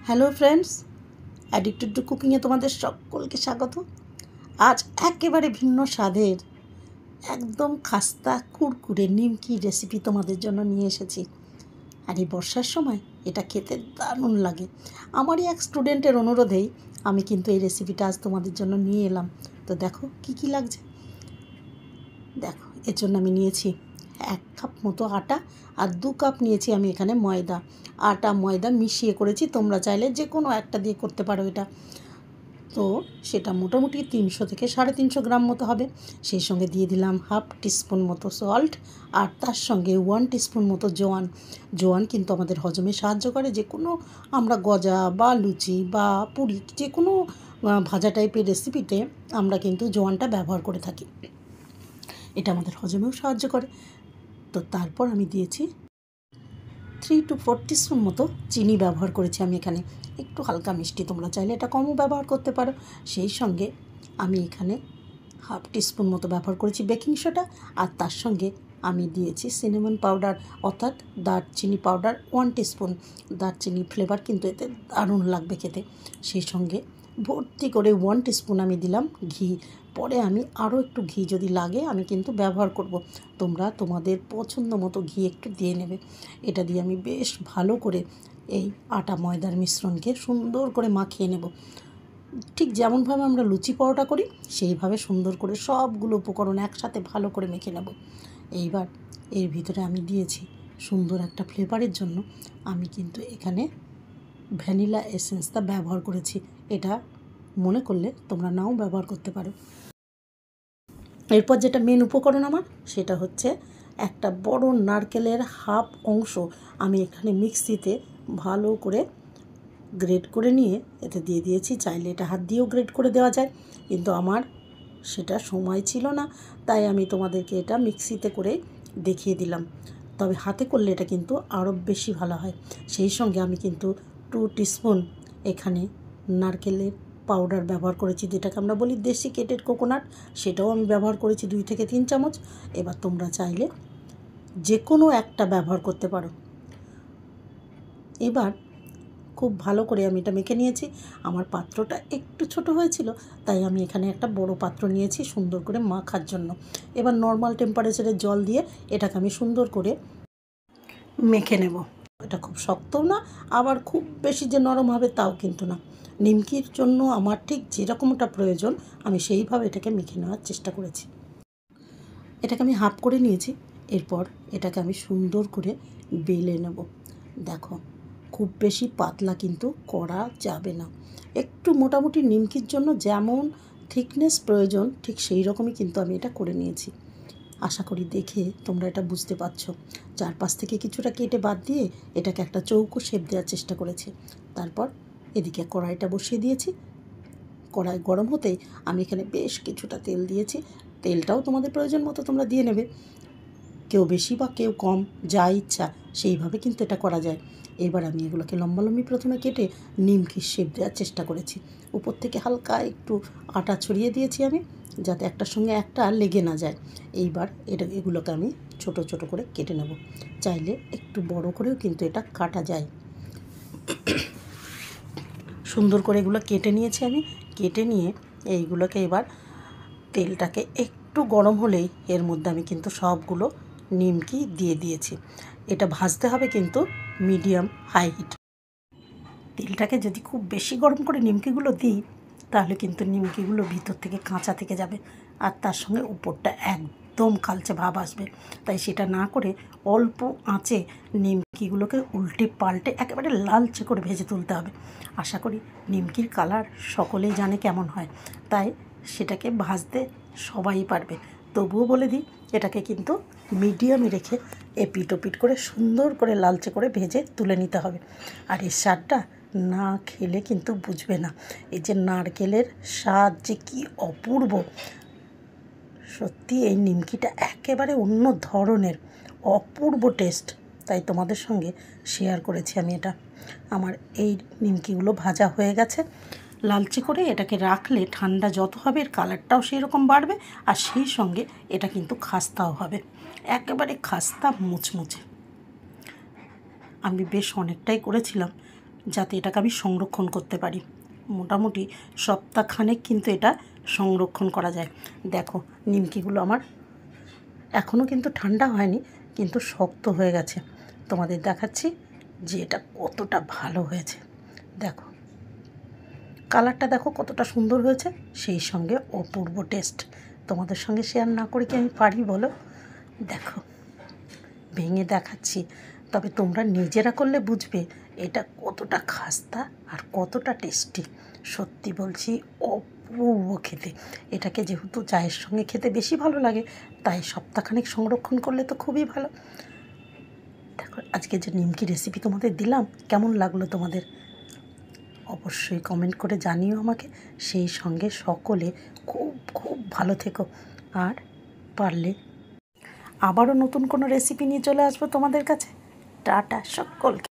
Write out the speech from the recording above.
Hello friends, addicted to কুকিংয়ে তোমাদের সকলকে স্বাগত। আজ একেবারে ভিন্ন স্বাদের একদম খাস্তা কুরকুরে নিমকি রেসিপি তোমাদের জন্য নিয়ে এসেছি। আর এই বর্ষার সময় এটা খেতে দারুণ লাগে। আমারই এক স্টুডেন্টের অনুরোধেই আমি কিন্তু এই রেসিপিটা আজ তোমাদের জন্য নিয়ে এলাম। তো দেখো কি লাগছে। দেখো, এর জন্য আমি নিয়েছি 1 কাপ মতো আটা আর 2 কাপ নিয়েছি আমি এখানে ময়দা। আটা ময়দা মিশিয়ে করেছি, তোমরা চাইলে যে কোনো একটা দিয়ে করতে পারো এটা। তো সেটা মোটামুটি 300 থেকে 350 গ্রাম মতো হবে। সেই সঙ্গে দিয়ে দিলাম হাফ টিস্পুন মতো সল্ট, আর তার সঙ্গে 1 টিস্পুন মতো জোয়ান। জোয়ান কিন্তু আমাদের হজমে সাহায্য করে। যে কোনো আমরা গজা বা লুচি বা পুরি, যে কোনো ভাজা টাইপের রেসিপিতে আমরা কিন্তু জোয়ানটা ব্যবহার করে থাকি। এটা আমাদের হজমেও সাহায্য করে। তো তারপর আমি দিয়েছি 3 to 4 টিস্পুন মতো চিনি ব্যবহার করেছি আমি এখানে। একটু হালকা মিষ্টি, তোমরা চাইলে এটা কমও ব্যবহার করতে পারো। সেই সঙ্গে আমি এখানে হাফ টিস্পুন মতো ব্যবহার করেছি বেকিং সোডা, আর তার সঙ্গে আমি দিয়েছি সিনামন পাউডার অর্থাৎ দারচিনি পাউডার 1 টিস্পুন। দারচিনি ফ্লেভার কিন্তু এতে দারুণ লাগবে খেতে। সেই সঙ্গে ভর্তি করে 1 টিস্পুন আমি দিলাম ঘি। পরে আমি আরও একটু ঘি যদি লাগে আমি কিন্তু ব্যবহার করব। তোমরা তোমাদের পছন্দ মতো ঘি একটু দিয়ে নেবে। এটা দিয়ে আমি বেশ ভালো করে এই আটা ময়দার মিশ্রণকে সুন্দর করে মাখিয়ে নেব। ঠিক যেমনভাবে আমরা লুচি পরোটা করি সেইভাবে সুন্দর করে সবগুলো উপকরণ একসাথে ভালো করে মেখে নেব। এইবার এর ভিতরে আমি দিয়েছি সুন্দর একটা ফ্লেভারের জন্য আমি কিন্তু এখানে ভ্যানিলা এসেন্সটা ব্যবহার করেছি। এটা মনে করলে তোমরা নাও ব্যবহার করতে পারো। এরপর যেটা মেন উপকরণ আমার, সেটা হচ্ছে একটা বড় নারকেলের হাফ অংশ আমি এখানে মিক্সিতে ভালো করে গ্রেট করে নিয়ে এতে দিয়ে দিয়েছি। চাইলে এটা হাত দিয়েও গ্রেট করে দেওয়া যায়, কিন্তু আমার সেটা সময় ছিল না, তাই আমি তোমাদেরকে এটা মিক্সিতে করে দেখিয়ে দিলাম। তবে হাতে করলে এটা কিন্তু আরও বেশি ভালো হয়। সেই সঙ্গে আমি কিন্তু 2 টিস্পুন এখানে নারকেলের পাউডার ব্যবহার করেছি, যেটাকে আমরা বলি দেশি কেটেড কোকোনাট, সেটাও আমি ব্যবহার করেছি 2 থেকে 3 চামচ। এবার তোমরা চাইলে যে কোনো একটা ব্যবহার করতে পারো। এবার খুব ভালো করে আমি এটা মেখে নিয়েছি। আমার পাত্রটা একটু ছোট হয়েছিল, তাই আমি এখানে একটা বড় পাত্র নিয়েছি সুন্দর করে মাখার জন্য। এবার নর্মাল টেম্পারেচারে জল দিয়ে এটাকে আমি সুন্দর করে মেখে নেব। এটা খুব শক্তও না, আবার খুব বেশি যে নরম হবে তাও কিন্তু না। নিমকির জন্য আমার ঠিক যেরকমটা প্রয়োজন আমি সেইভাবে এটাকে মেখে নেওয়ার চেষ্টা করেছি। এটাকে আমি হাফ করে নিয়েছি। এরপর এটাকে আমি সুন্দর করে বেলে নেব। দেখো, খুব বেশি পাতলা কিন্তু করা যাবে না। একটু মোটামুটি নিমকির জন্য যেমন থিকনেস প্রয়োজন ঠিক সেই রকমই কিন্তু আমি এটা করে নিয়েছি। আশা করি দেখে তোমরা এটা বুঝতে পারছো। চারপাশ থেকে কিছুটা কেটে বাদ দিয়ে এটাকে একটা চৌকো শেপ দেওয়ার চেষ্টা করেছি। তারপর এদিকে কড়াইটা বসিয়ে দিয়েছি। কড়াই গরম হতেই আমি এখানে বেশ কিছুটা তেল দিয়েছি। তেলটাও তোমাদের প্রয়োজন মতো তোমরা দিয়ে নেবে, কেউ বেশি বা কেউ কম, যা ইচ্ছা সেইভাবে কিন্তু এটা করা যায়। এবার আমি এগুলোকে লম্বালম্বি প্রথমে কেটে নিমকির শেপ দেওয়ার চেষ্টা করেছি। উপর থেকে হালকা একটু আটা ছড়িয়ে দিয়েছি আমি, যাতে একটার সঙ্গে একটা লেগে না যায়। এইবার এগুলোকে আমি ছোট ছোট করে কেটে নেব। চাইলে একটু বড় করেও কিন্তু এটা কাটা যায়। সুন্দর করে এগুলো কেটে নিয়েছি আমি। কেটে নিয়ে এইগুলোকে এবার তেলটাকে একটু গরম হলেই এর মধ্যে আমি কিন্তু সবগুলো নিমকি দিয়ে দিয়েছি। এটা ভাজতে হবে কিন্তু মিডিয়াম হাই হিট। তেলটাকে যদি খুব বেশি গরম করে নিমকিগুলো দিই তাহলে কিন্তু নিমকিগুলো ভিতর থেকে কাঁচা থেকে যাবে, আর তার সঙ্গে উপরটা একদম কালচে ভাব আসবে। তাই সেটা না করে অল্প আঁচে নিমকিগুলোকে উল্টে পাল্টে একেবারে লালচে করে ভেজে তুলতে হবে। আশা করি নিমকির কালার সকলেই জানে কেমন হয়, তাই সেটাকে ভাজতে সবাই পারবে। তবুও বলে দিই, এটাকে কিন্তু মিডিয়ামে রেখে এপিট ওপিট করে সুন্দর করে লালচে করে ভেজে তুলে নিতে হবে। আর এর স্বাদটা না খেলে কিন্তু বুঝবে না। এই যে নারকেলের স্বাদ যে কী অপূর্ব, সত্যি এই নিমকিটা একেবারে অন্য ধরনের অপূর্ব টেস্ট। তাই তোমাদের সঙ্গে শেয়ার করেছি আমি এটা। আমার এই নিমকিগুলো ভাজা হয়ে গেছে। লালচে করে এটাকে রাখলে ঠান্ডা যত হবে এর কালারটাও সেই রকম বাড়বে, আর সেই সঙ্গে এটা কিন্তু খাস্তাও হবে, একেবারে খাস্তা মুচমুচে। আমি বেশ অনেকটাই করেছিলাম, যাতে এটাকে আমি সংরক্ষণ করতে পারি। মোটামুটি সপ্তাহখানেক কিন্তু এটা সংরক্ষণ করা যায়। দেখো নিমকিগুলো আমার এখনও কিন্তু ঠান্ডা হয়নি, কিন্তু শক্ত হয়ে গেছে। তোমাদের দেখাচ্ছি যে এটা কতটা ভালো হয়েছে। দেখো কালারটা দেখো কতটা সুন্দর হয়েছে, সেই সঙ্গে অপূর্ব টেস্ট। তোমাদের সঙ্গে শেয়ার না করে কি আমি পারি বলো? দেখো ভেঙে দেখাচ্ছি, তবে তোমরা নিজেরা করলে বুঝবে এটা কতটা খাস্তা আর কতটা টেস্টি। সত্যি বলছি অপূর্ব খেতে। এটাকে যেহেতু চায়ের সঙ্গে খেতে বেশি ভালো লাগে, তাই সপ্তাহখানেক সংরক্ষণ করলে তো খুবই ভালো। দেখো আজকে যে নিমকি রেসিপি তোমাদের দিলাম, কেমন লাগলো তোমাদের? অবশ্যই কমেন্ট করে জানিও আমাকে। সেই সঙ্গে সকলে খুব খুব ভালো থেকো, আর পারলে আবারও নতুন কোনো রেসিপি নিয়ে চলে আসবো তোমাদের কাছে। টাটা সকলকে।